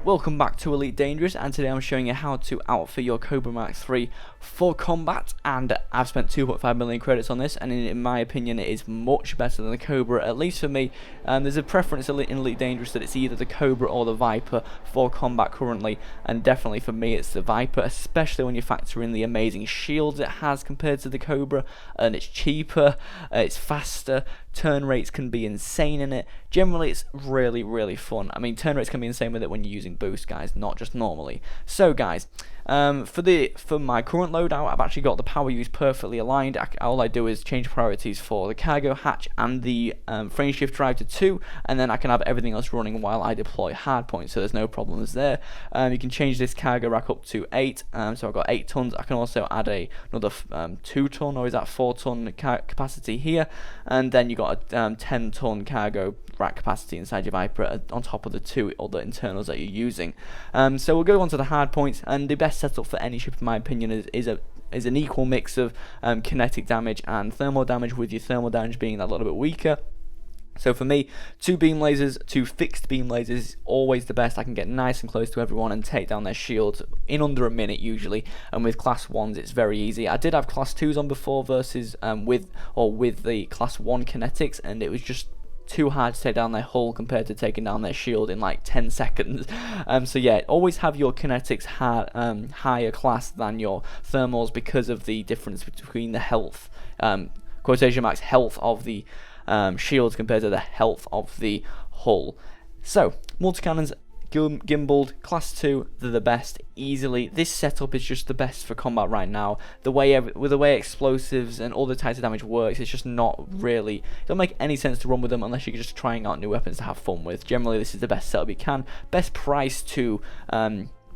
Welcome back to Elite Dangerous, and today I'm showing you how to outfit your Cobra Mark III for combat. And I've spent 2.5 million credits on this, and in my opinion it is much better than the Cobra, at least for me. There's a preference in Elite Dangerous that it's either the Cobra or the Viper for combat currently, and definitely for me it's the Viper, especially when you factor in the amazing shields it has compared to the Cobra, and it's cheaper, it's faster, turn rates can be insane in it. Generally it's really fun. I mean, turn rates can be insane with it when you're using boost, guys, not just normally. So guys, for my current loadout, I've actually got the power use perfectly aligned. All I do is change priorities for the cargo hatch and the frame shift drive to 2, and then I can have everything else running while I deploy hardpoint, so there's no problems there. You can change this cargo rack up to 8, so I've got 8 tons. I can also add another 2 ton, or is that 4 ton capacity here, and then you got a 10 ton cargo rack capacity inside your Viper on top of the 2 other internals that you're using. So we'll go on to the hard points, and the best setup for any ship in my opinion is an equal mix of kinetic damage and thermal damage, with your thermal damage being a little bit weaker. So for me, 2 beam lasers, 2 fixed beam lasers is always the best. I can get nice and close to everyone and take down their shields in under a minute usually, and with class 1s it's very easy. I did have class 2s on before versus with the class 1 kinetics, and it was just too hard to take down their hull compared to taking down their shield in like 10 seconds. So yeah, always have your kinetics higher class than your thermals, because of the difference between the health, quotation marks, health of the shields compared to the health of the hull. So multi-cannons, gimbaled, class 2, they're the best easily. This setup is just the best for combat right now. With the way explosives and all the types of damage works, it's just not really, it don't make any sense to run with them unless you're just trying out new weapons to have fun with. Generally this is the best setup you can, best price to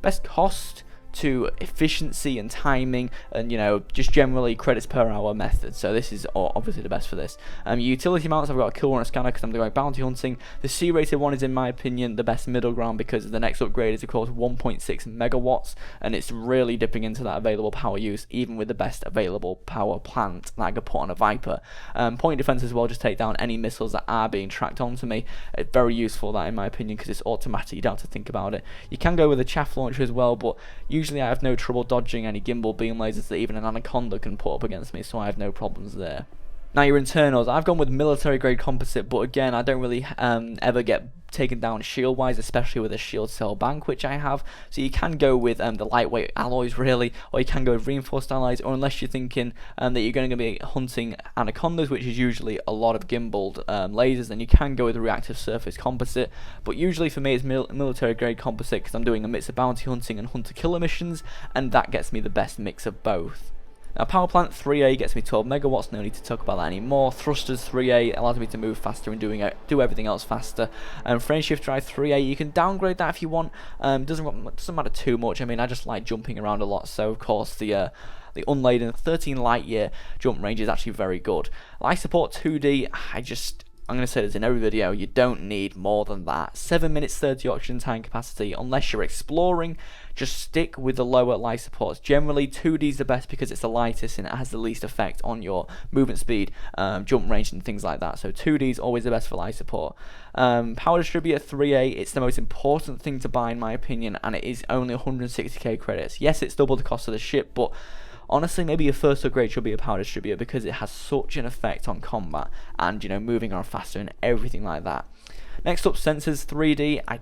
best cost to efficiency and timing, and just generally credits per hour method. So this is obviously the best for this. Utility mounts, I've got a kill runner scanner because I'm doing bounty hunting. The C-rated one is in my opinion the best middle ground, because the next upgrade is of course 1.6 megawatts, and it's really dipping into that available power use, even with the best available power plant that I could put on a Viper. Point defense as well, just take down any missiles that are being tracked onto me. It's very useful, that in my opinion, because it's automatic, you don't have to think about it. You can go with a chaff launcher as well, but usually I have no trouble dodging any gimbal beam lasers that even an Anaconda can put up against me, so I have no problems there. Now your internals, I've gone with military grade composite, but again I don't really ever get taken down shield wise, especially with a shield cell bank, which I have. So you can go with the lightweight alloys really, or you can go with reinforced alloys, or unless you're thinking that you're going to be hunting Anacondas, which is usually a lot of gimbaled lasers, then you can go with a reactive surface composite. But usually for me it's military grade composite, because I'm doing a mix of bounty hunting and hunter killer missions, and that gets me the best mix of both. Now power plant 3A gets me 12 megawatts, no need to talk about that anymore. Thrusters 3A allows me to move faster and do everything else faster. Frame shift drive 3A, you can downgrade that if you want. Doesn't matter too much. I mean, I just like jumping around a lot, so of course the unladen 13 light year jump range is actually very good. Life support 2D, I'm going to say this in every video, you don't need more than that. 7 minutes 30 oxygen tank capacity. Unless you're exploring, just stick with the lower life supports. Generally 2D is the best because it's the lightest and it has the least effect on your movement speed, jump range and things like that. So 2D is always the best for life support. Power distributor 3A, it's the most important thing to buy in my opinion, and it is only 160k credits. Yes, it's double the cost of the ship, but honestly, maybe your first upgrade should be a power distributor, because it has such an effect on combat and moving around faster and everything like that. Next up, sensors 3D. I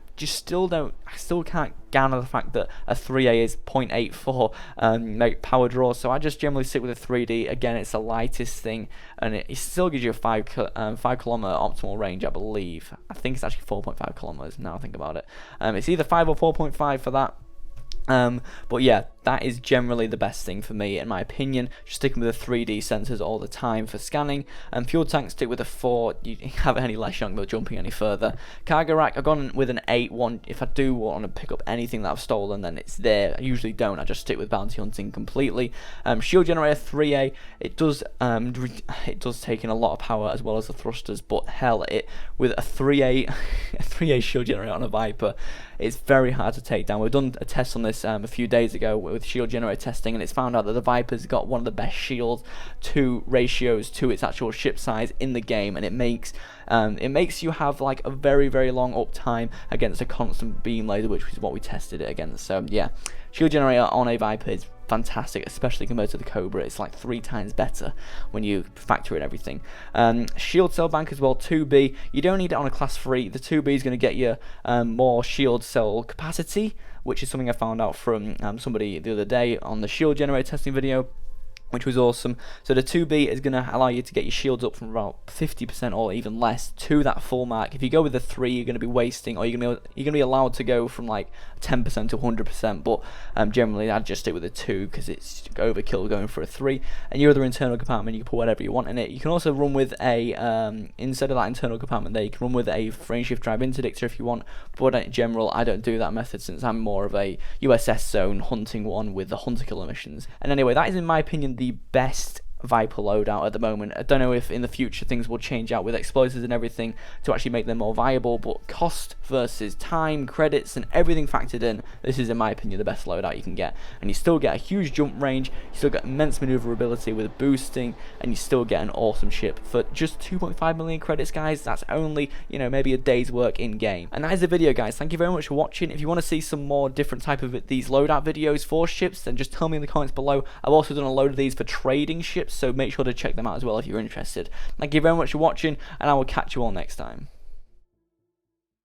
still can't garner the fact that a 3A is 0.84 power draw, so I just generally stick with a 3D. Again, it's the lightest thing, and it still gives you a 5 kilometer optimal range, I believe. I think it's actually 4.5 kilometers now I think about it. It's either 5 or 4.5 for that. But yeah, that is generally the best thing for me in my opinion, just sticking with the 3D sensors all the time for scanning. And fuel tank, stick with a 4, you have any less chance of jumping any further. Cargo rack, I've gone with an 8 one. If I do want to pick up anything that I've stolen, then it's there. I usually don't, I just stick with bounty hunting completely. Shield generator 3A, it does take in a lot of power as well as the thrusters, but hell, with a 3A shield generator on a Viper, it's very hard to take down. We've done a test on this a few days ago with shield generator testing, and it's found out that the Viper's got one of the best shield to ratios to its actual ship size in the game, and it makes you have like a very, very long uptime against a constant beam laser, which is what we tested it against. So yeah, shield generator on a Viper is fantastic, especially compared to the Cobra. It's like 3 times better when you factor in everything. Shield cell bank as well, 2B. You don't need it on a class 3. The 2B is going to get you more shield cell capacity, which is something I found out from somebody the other day on the shield generator testing video, which was awesome. So the 2B is going to allow you to get your shields up from about 50% or even less to that full mark. If you go with the 3, you're going to be wasting, or you're going to be allowed to go from like 10% to 100%. But generally, I'd just stick with a 2 because it's overkill going for a 3. And your other internal compartment, you can put whatever you want in it. You can also run with a instead of that internal compartment there, you can run with a frame shift drive interdictor if you want. But in general, I don't do that method since I'm more of a USS zone hunting one with the hunter killer missions. And anyway, that is in my opinion the best Viper loadout at the moment. I don't know if in the future things will change out with explosives and everything to actually make them more viable, but cost versus time, credits and everything factored in, this is in my opinion the best loadout you can get. And you still get a huge jump range, you still get immense maneuverability with boosting, and you still get an awesome ship for just 2.5 million credits, guys. That's only, you know, maybe a day's work in game. And that is the video, guys. Thank you very much for watching. If you want to see some more different type of these loadout videos for ships, then just tell me in the comments below. I've also done a load of these for trading ships, so make sure to check them out as well if you're interested. Thank you very much for watching, and I will catch you all next time.